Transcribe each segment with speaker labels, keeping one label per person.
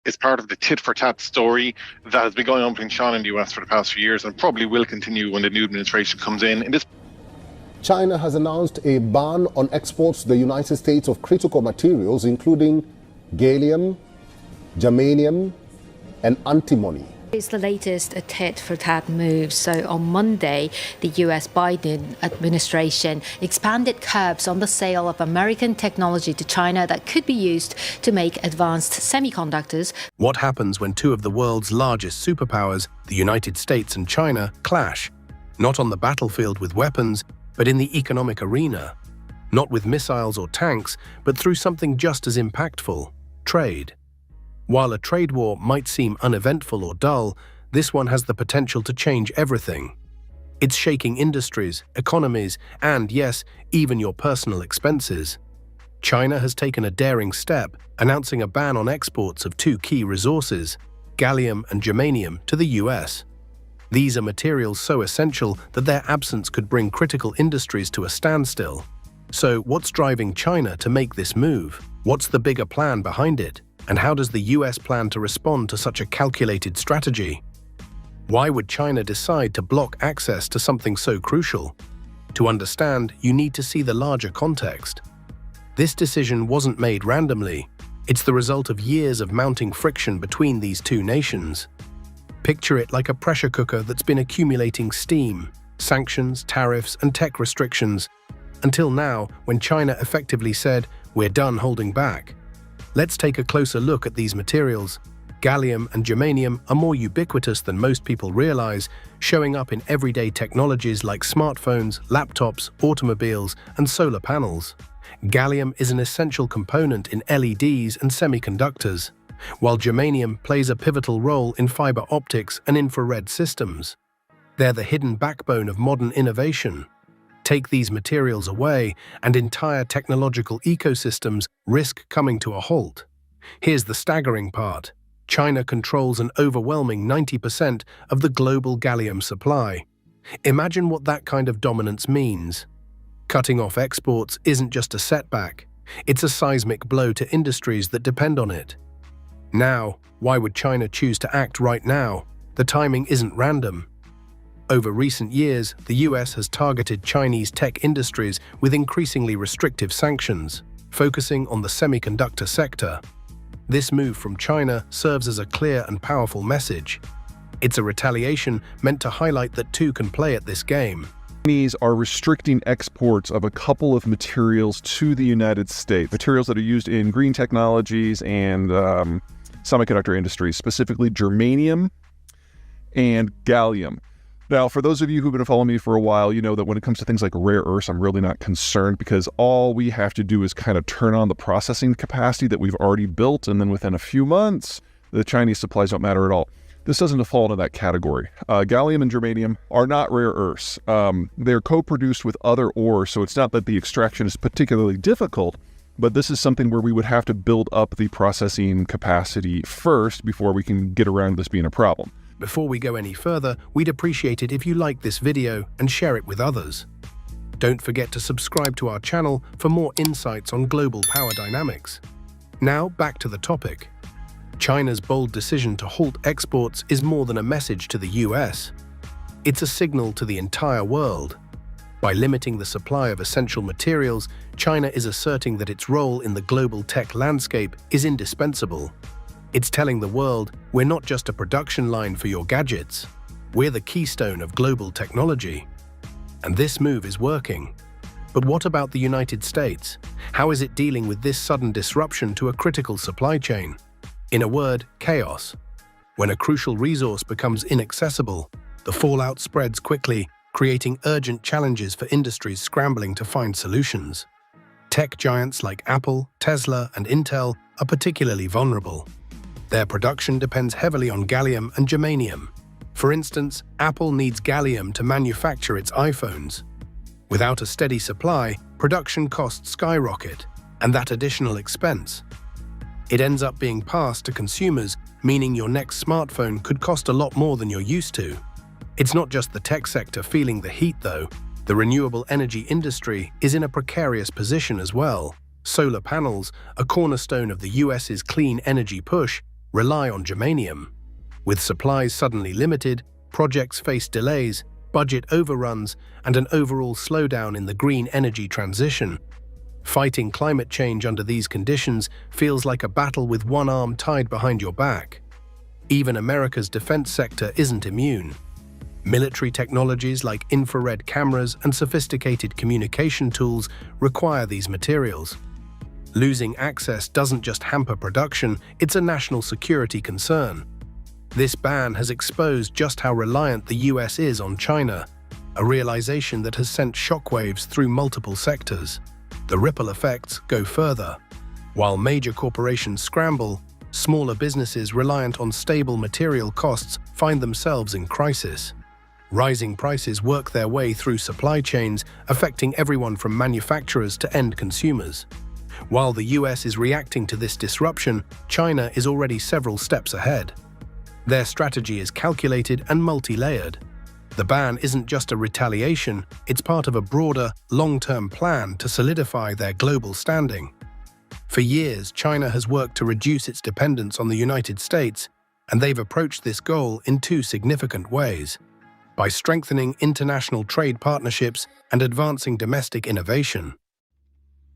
Speaker 1: is part of the tit-for-tat story that has been going on between China and the US for the past few years, and probably will continue when the new administration comes in.
Speaker 2: China has announced a ban on exports to the United States of critical materials, including gallium, germanium, and antimony.
Speaker 3: It's the latest tit-for-tat move. So on Monday, the US Biden administration expanded curbs on the sale of American technology to China that could be used to make advanced semiconductors.
Speaker 4: What happens when two of the world's largest superpowers, the United States and China, clash? Not on the battlefield with weapons, but in the economic arena. Not with missiles or tanks, but through something just as impactful: trade. While a trade war might seem uneventful or dull, this one has the potential to change everything. It's shaking industries, economies, and yes, even your personal expenses. China has taken a daring step, announcing a ban on exports of two key resources, gallium and germanium, to the US. These are materials so essential that their absence could bring critical industries to a standstill. So what's driving China to make this move? What's the bigger plan behind it? And how does the US plan to respond to such a calculated strategy? Why would China decide to block access to something so crucial? To understand, you need to see the larger context. This decision wasn't made randomly. It's the result of years of mounting friction between these two nations. Picture it like a pressure cooker that's been accumulating steam, sanctions, tariffs, and tech restrictions, until now, when China effectively said, "We're done holding back." Let's take a closer look at these materials. Gallium and germanium are more ubiquitous than most people realize, showing up in everyday technologies like smartphones, laptops, automobiles, and solar panels. Gallium is an essential component in LEDs and semiconductors, while germanium plays a pivotal role in fiber optics and infrared systems. They're the hidden backbone of modern innovation. Take these materials away, and entire technological ecosystems risk coming to a halt. Here's the staggering part. China controls an overwhelming 90% of the global gallium supply. Imagine what that kind of dominance means. Cutting off exports isn't just a setback. It's a seismic blow to industries that depend on it. Now, why would China choose to act right now? The timing isn't random. Over recent years, the US has targeted Chinese tech industries with increasingly restrictive sanctions, focusing on the semiconductor sector. This move from China serves as a clear and powerful message. It's a retaliation meant to highlight that two can play at this game.
Speaker 5: Chinese are restricting exports of a couple of materials to the United States, materials that are used in green technologies and semiconductor industries, specifically germanium and gallium. Now, for those of you who've been following me for a while, you know that when it comes to things like rare earths, I'm really not concerned, because all we have to do is kind of turn on the processing capacity that we've already built, and then within a few months, the Chinese supplies don't matter at all. This doesn't fall into that category. Gallium and germanium are not rare earths. They're co-produced with other ores, so it's not that the extraction is particularly difficult, but this is something where we would have to build up the processing capacity first before we can get around this being a problem.
Speaker 4: Before we go any further, we'd appreciate it if you like this video and share it with others. Don't forget to subscribe to our channel for more insights on global power dynamics. Now, back to the topic. China's bold decision to halt exports is more than a message to the US. It's a signal to the entire world. By limiting the supply of essential materials, China is asserting that its role in the global tech landscape is indispensable. It's telling the world, we're not just a production line for your gadgets. We're the keystone of global technology. And this move is working. But what about the United States? How is it dealing with this sudden disruption to a critical supply chain? In a word, chaos. When a crucial resource becomes inaccessible, the fallout spreads quickly, creating urgent challenges for industries scrambling to find solutions. Tech giants like Apple, Tesla, and Intel are particularly vulnerable. Their production depends heavily on gallium and germanium. For instance, Apple needs gallium to manufacture its iPhones. Without a steady supply, production costs skyrocket, and that additional expense. It ends up being passed to consumers, meaning your next smartphone could cost a lot more than you're used to. It's not just the tech sector feeling the heat, though. The renewable energy industry is in a precarious position as well. Solar panels, a cornerstone of the US's clean energy push, rely on germanium. With supplies suddenly limited, projects face delays, budget overruns, and an overall slowdown in the green energy transition. Fighting climate change under these conditions feels like a battle with one arm tied behind your back. Even America's defense sector isn't immune. Military technologies like infrared cameras and sophisticated communication tools require these materials. Losing access doesn't just hamper production, it's a national security concern. This ban has exposed just how reliant the US is on China, a realization that has sent shockwaves through multiple sectors. The ripple effects go further. While major corporations scramble, smaller businesses reliant on stable material costs find themselves in crisis. Rising prices work their way through supply chains, affecting everyone from manufacturers to end consumers. While the US is reacting to this disruption, China is already several steps ahead. Their strategy is calculated and multi-layered. The ban isn't just a retaliation, it's part of a broader, long-term plan to solidify their global standing. For years, China has worked to reduce its dependence on the United States, and they've approached this goal in two significant ways: by strengthening international trade partnerships and advancing domestic innovation,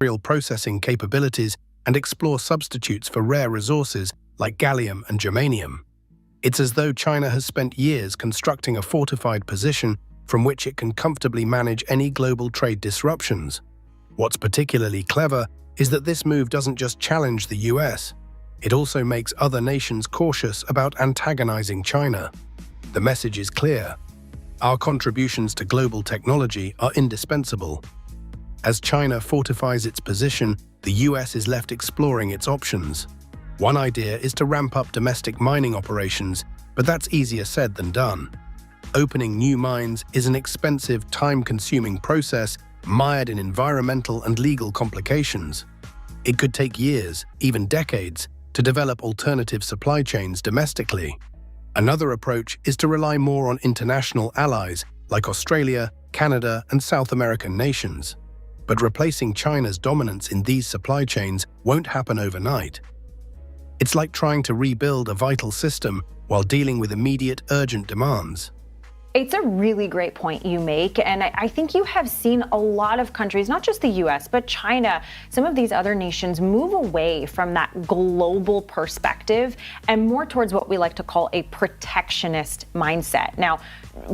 Speaker 4: material processing capabilities, and explore substitutes for rare resources like gallium and germanium. It's as though China has spent years constructing a fortified position from which it can comfortably manage any global trade disruptions. What's particularly clever is that this move doesn't just challenge the US, it also makes other nations cautious about antagonizing China. The message is clear: our contributions to global technology are indispensable. As China fortifies its position, the US is left exploring its options. One idea is to ramp up domestic mining operations, but that's easier said than done. Opening new mines is an expensive, time-consuming process mired in environmental and legal complications. It could take years, even decades, to develop alternative supply chains domestically. Another approach is to rely more on international allies like Australia, Canada, and South American nations. But replacing China's dominance in these supply chains won't happen overnight. It's like trying to rebuild a vital system while dealing with immediate, urgent demands.
Speaker 6: It's a really great point you make, and I think you have seen a lot of countries, not just the US, but China, some of these other nations move away from that global perspective and more towards what we like to call a protectionist mindset. Now,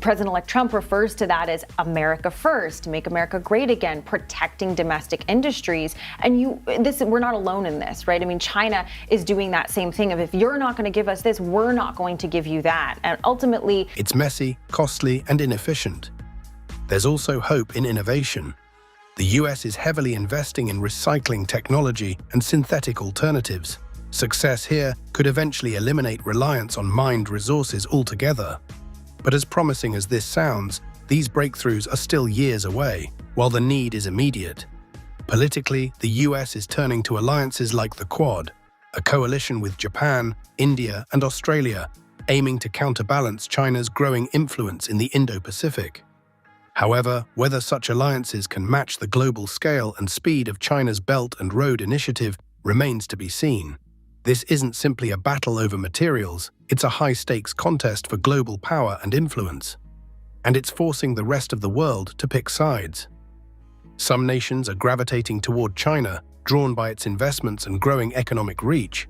Speaker 6: President-elect Trump refers to that as America first, make America great again, protecting domestic industries. And we're not alone in this, right? I mean, China is doing that same thing of, if you're not going to give us this, we're not going to give you that. And ultimately,
Speaker 4: it's messy, costly, and inefficient. There's also hope in innovation. The US is heavily investing in recycling technology and synthetic alternatives. Success here could eventually eliminate reliance on mined resources altogether. But as promising as this sounds, these breakthroughs are still years away, while the need is immediate. Politically, the US is turning to alliances like the Quad, a coalition with Japan, India, and Australia, aiming to counterbalance China's growing influence in the Indo-Pacific. However, whether such alliances can match the global scale and speed of China's Belt and Road Initiative remains to be seen. This isn't simply a battle over materials, it's a high-stakes contest for global power and influence. And it's forcing the rest of the world to pick sides. Some nations are gravitating toward China, drawn by its investments and growing economic reach,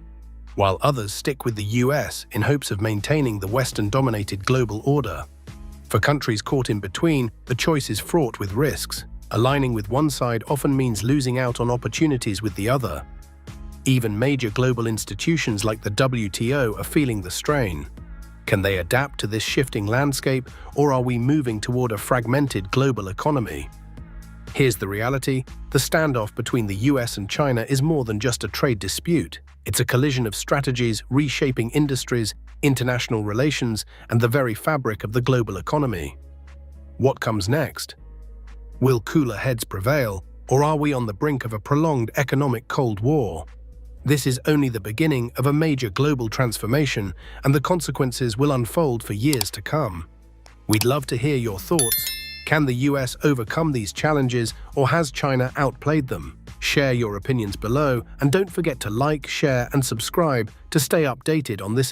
Speaker 4: while others stick with the US in hopes of maintaining the Western-dominated global order. For countries caught in between, the choice is fraught with risks. Aligning with one side often means losing out on opportunities with the other. Even major global institutions like the WTO are feeling the strain. Can they adapt to this shifting landscape, or are we moving toward a fragmented global economy? Here's the reality: the standoff between the US and China is more than just a trade dispute. It's a collision of strategies reshaping industries, international relations, and the very fabric of the global economy. What comes next? Will cooler heads prevail, or are we on the brink of a prolonged economic Cold War? This is only the beginning of a major global transformation, and the consequences will unfold for years to come. We'd love to hear your thoughts. Can the US overcome these challenges, or has China outplayed them? Share your opinions below, and don't forget to like, share, and subscribe to stay updated on this